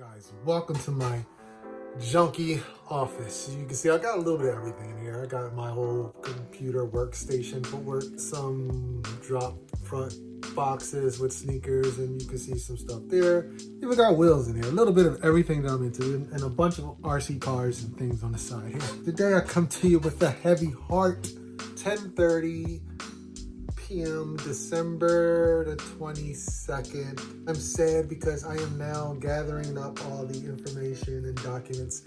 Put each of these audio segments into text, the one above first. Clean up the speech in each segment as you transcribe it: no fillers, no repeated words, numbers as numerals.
Guys, welcome to my junky office. You can see I got a little bit of everything in here. I got my whole computer workstation for work, some drop front boxes with sneakers, and you can see some stuff there. Even got wheels in here, a little bit of everything that I'm into, and a bunch of RC cars and things on the side here. Today I come to you with a heavy heart. 10:30 p.m. December the 22nd. I'm sad because I am now gathering up all the information and documents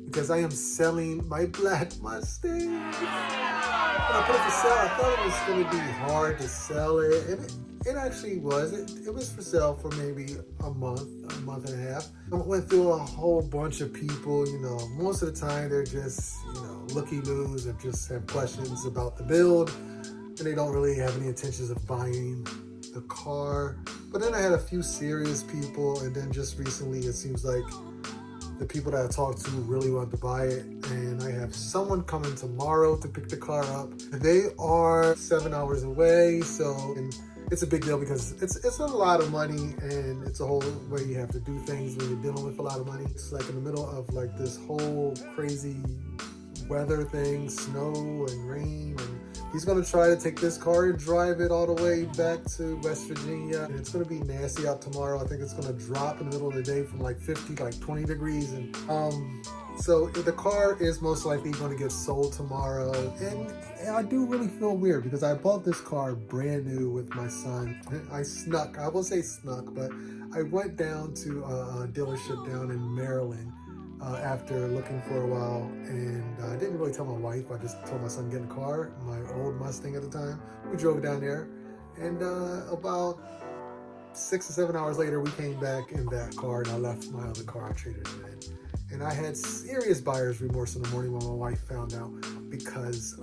because I am selling my black Mustang. When I put it for sale, I thought it was going to be hard to sell it, and it actually was. It was for sale for maybe a month and a half. I went through a whole bunch of people. Most of the time they're just, looky-loos or just have questions about the build, and they don't really have any intentions of buying the car. But then I had a few serious people, and then just recently it seems like the people that I talked to really wanted to buy it, and I have someone coming tomorrow to pick the car up. They are 7 hours away, and it's a big deal because it's a lot of money, and it's a whole way you have to do things when you're dealing with a lot of money. It's like in the middle of like this whole crazy weather thing, snow and rain, and he's gonna try to take this car and drive it all the way back to West Virginia. And it's gonna be nasty out tomorrow. I think it's gonna drop in the middle of the day from like 50 to like 20 degrees. And so the car is most likely gonna get sold tomorrow. And I do really feel weird because I bought this car brand new with my son. I will say snuck, but I went down to a dealership down in Maryland after looking for a while, and I didn't really tell my wife. I just told my son to get in the car, my old Mustang at the time. We drove down there, and about 6 or 7 hours later, we came back in that car, and I left my other car. I traded it in. And I had serious buyer's remorse in the morning when my wife found out because,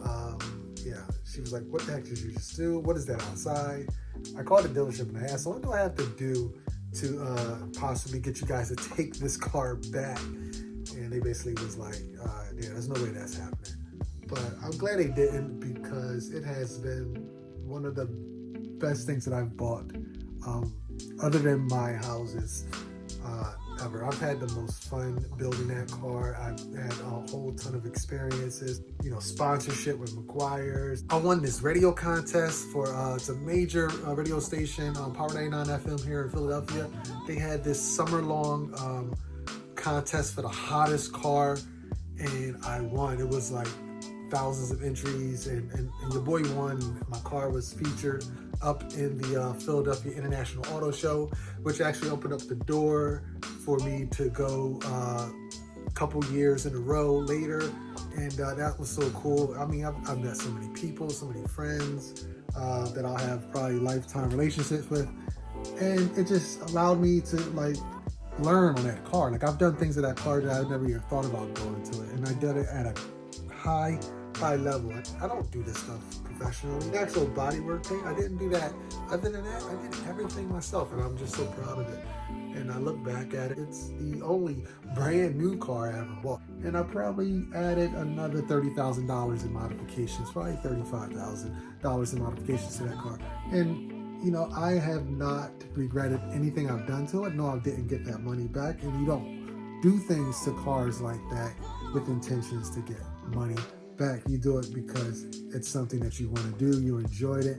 she was like, what the heck did you just do? What is that outside? I called the dealership and I asked, what do I have to do to possibly get you guys to take this car back? And they basically was like, there's no way that's happening. But I'm glad they didn't, because it has been one of the best things that I've bought, other than my houses, ever. I've had the most fun building that car. I've had a whole ton of experiences, sponsorship with McGuire's. I won this radio contest for, it's a major radio station, Power 99 FM here in Philadelphia. They had this summer-long contest for the hottest car, and I won. It was like thousands of entries, and your boy won. My car was featured up in the Philadelphia International Auto Show, which actually opened up the door for me to go a couple years in a row later, and that was so cool. I mean, I've met so many people, so many friends that I'll have probably lifetime relationships with, and it just allowed me to learn on that car. I've done things to that car that I've never even thought about going to it, and I did it at a high level. I don't do this stuff professionally. The actual bodywork thing, I didn't do that. Other than that, I did everything myself, and I'm just so proud of it. And I look back at it, it's the only brand new car I ever bought. And I probably added another $30,000 in modifications, probably $35,000 in modifications to that car. And I have not regretted anything I've done to it. No, I didn't get that money back. And you don't do things to cars like that with intentions to get money back. You do it because it's something that you want to do. You enjoyed it.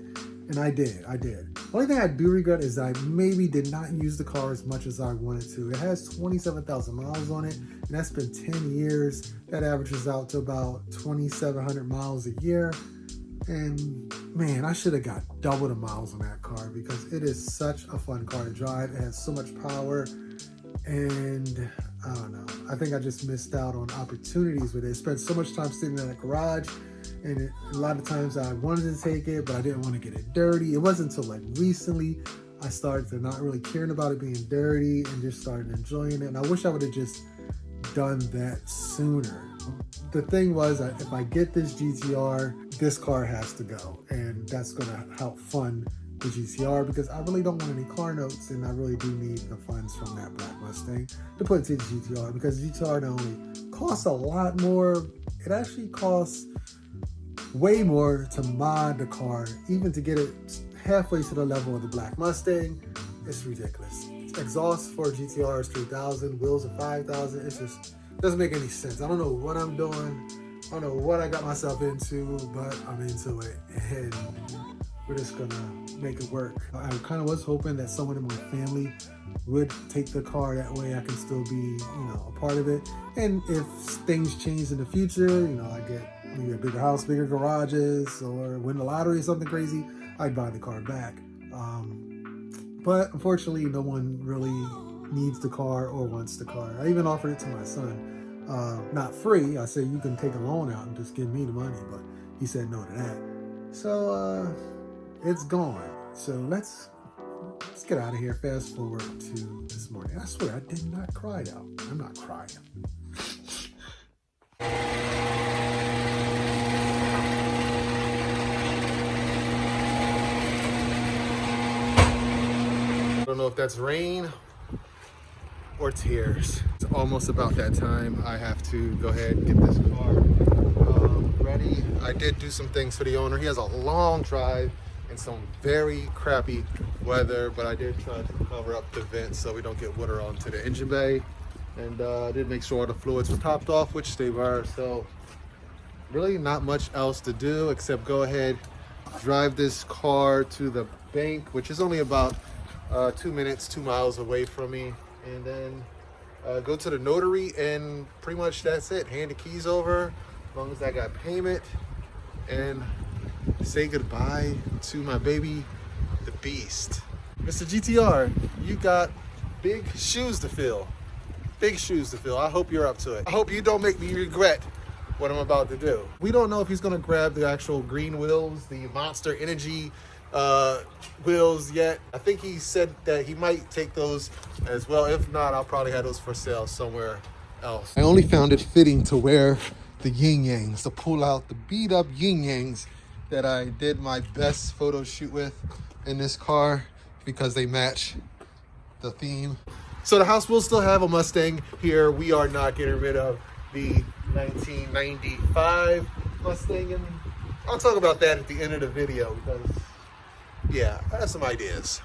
And I did. The only thing I do regret is I maybe did not use the car as much as I wanted to. It has 27,000 miles on it, and that's been 10 years. That averages out to about 2,700 miles a year. And man, I should have got double the miles on that car because it is such a fun car to drive. It has so much power, and I don't know. I think I just missed out on opportunities with it. I spent so much time sitting in that garage, and a lot of times I wanted to take it, but I didn't want to get it dirty. It wasn't until recently I started to not really caring about it being dirty and just started enjoying it. And I wish I would have just done that sooner. The thing was, if I get this GTR, this car has to go, and that's going to help fund the GTR because I really don't want any car notes, and I really do need the funds from that black Mustang to put into the GTR, because the GTR not only costs a lot more, it actually costs way more to mod the car, even to get it halfway to the level of the black Mustang. It's ridiculous. exhaust for GTR is 3,000, wheels are 5,000. It's just doesn't make any sense. I don't know what I'm doing. I don't know what I got myself into, but I'm into it, and we're just gonna make it work. I kind of was hoping that someone in my family would take the car. That way I can still be, you know, a part of it. And if things change in the future, you know, I get maybe a bigger house, bigger garages, or win the lottery or something crazy, I'd buy the car back. But unfortunately, no one really needs the car or wants the car. I even offered it to my son, not free. I said, you can take a loan out and just give me the money, but he said no to that. So it's gone. So let's get out of here. Fast forward to this morning. I swear I did not cry out. I'm not crying. I don't know if that's rain or tears. It's almost about that time. I have to go ahead and get this car ready. I did do some things for the owner. He has a long drive in some very crappy weather, but I did try to cover up the vents so we don't get water onto the engine bay. And I did make sure all the fluids were topped off, which they were. So really not much else to do except go ahead, drive this car to the bank, which is only about 2 minutes, 2 miles away from me, and then go to the notary, and pretty much that's it. Hand the keys over as long as I got payment, and say goodbye to my baby, the beast. Mr. GTR, you got big shoes to fill. Big shoes to fill. I hope you're up to it. I hope you don't make me regret what I'm about to do. We don't know if he's gonna grab the actual green wheels, the Monster Energy wheels yet. I think he said that he might take those as well. If not, I'll probably have those for sale somewhere else. I only found it fitting to wear the yin yangs, to pull out the beat up yin yangs that I did my best photo shoot with in this car because they match the theme. So the house will still have a Mustang here. We are not getting rid of the 1995 Mustang, and I'll talk about that at the end of the video because yeah, I have some ideas.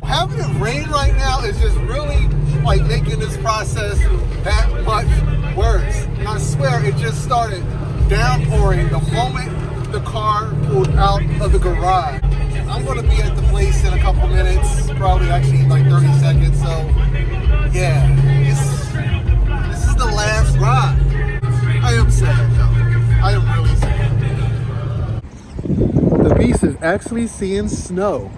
Having it rain right now is just really like making this process that much worse. And I swear it just started downpouring the moment the car pulled out of the garage. I'm going to be at the place in a couple minutes, probably actually like 30 seconds. So yeah, this is the last ride. I am sad though. I am really sad. The beast is actually seeing snow.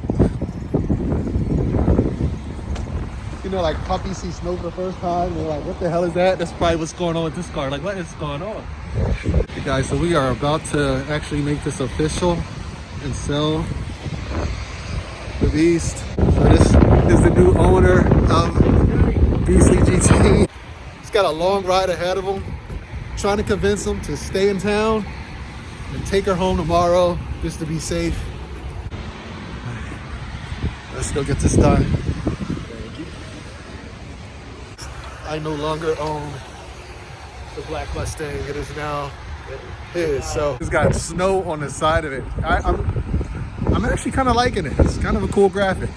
You know, like puppies see snow for the first time, they're like, what the hell is that? That's probably what's going on with this car. Like, what is going on? Okay, guys, so we are about to actually make this official and sell the beast. So this is the new owner of Beastly GT. He's got a long ride ahead of him. Trying to convince him to stay in town and take her home tomorrow just to be safe. Let's go get this done. Thank you. I no longer own the black Mustang. It is now his. So it's got snow on the side of it. I'm actually kind of liking it. It's kind of a cool graphic.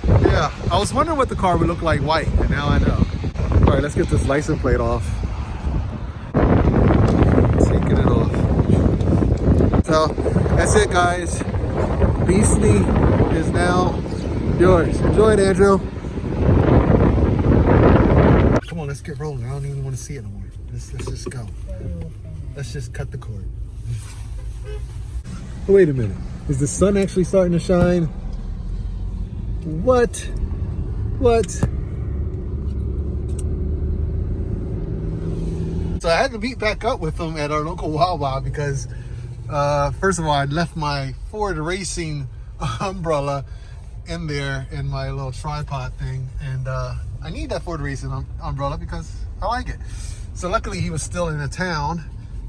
Yeah, I was wondering what the car would look like white, and now I know. All right, let's get this license plate off. Taking it off. So that's it, guys. Beastly is now yours. Enjoy it, Andrew. Come on, let's get rolling. I don't even want to see it no more. Let's just go. Let's just cut the cord. Wait a minute. Is the sun actually starting to shine? What? What? So I had to meet back up with them at our local Wawa because, first of all, I left my Ford Racing umbrella in there in my little tripod thing, and I need that Ford Racing umbrella because I like it. So luckily he was still in the town,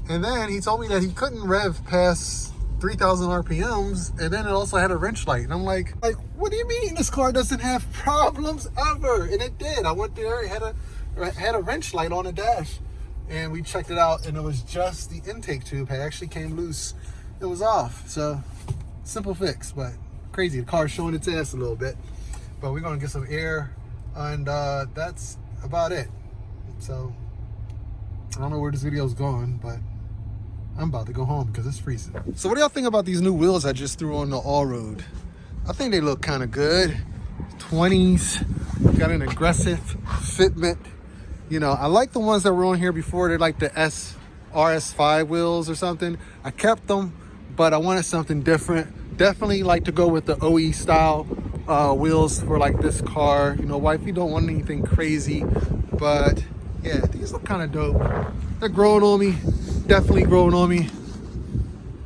and then he told me that he couldn't rev past 3,000 RPMs, and then it also had a wrench light. And I'm like, what do you mean this car doesn't have problems ever? And it did. I went there, it had a wrench light on the dash, and we checked it out, and it was just the intake tube had actually came loose. It was off. So simple fix, but crazy. The car's showing its ass a little bit, but we're gonna get some air, and that's about it. So I don't know where this video is going, but I'm about to go home because it's freezing. So what do y'all think about these new wheels I just threw on the all-road? I think they look kind of good. 20s, got an aggressive fitment. You know, I like the ones that were on here before. They're like the RS5 wheels or something. I kept them, but I wanted something different. Definitely like to go with the OE style wheels for like this car. You know, wifey don't want anything crazy, but yeah, these look kind of dope. They're growing on me. Definitely growing on me.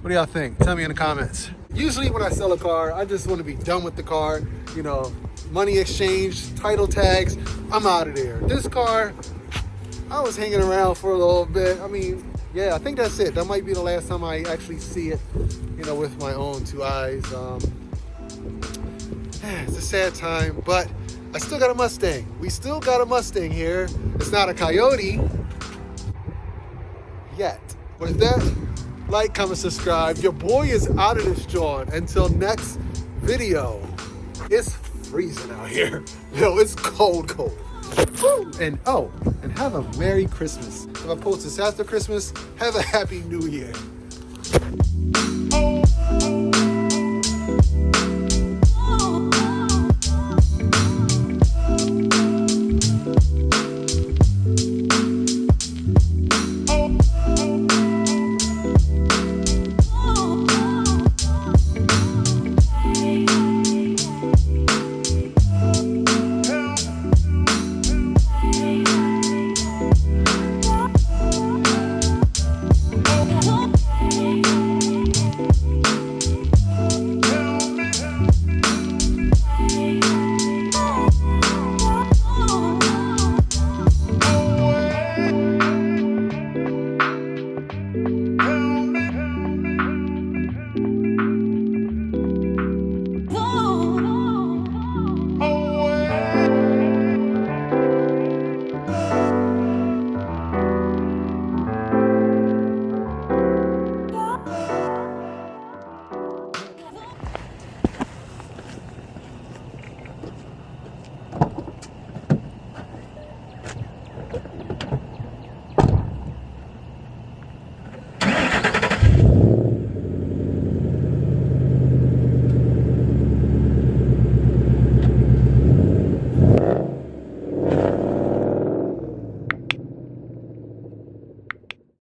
What do y'all think? Tell me in the comments. Usually when I sell a car, I just want to be done with the car. You know, money exchange, title tags, I'm out of there. This car, I was hanging around for a little bit. I mean, yeah, I think that's it. That might be the last time I actually see it, you know, with my own two eyes. It's a sad time, but I still got a Mustang. We still got a Mustang here. It's not a Coyote yet. But with that, like, comment, subscribe. Your boy is out of this joint. Until next video. It's freezing out here. Yo, it's cold. Woo! And have a Merry Christmas. If I post this after Christmas, have a Happy New Year.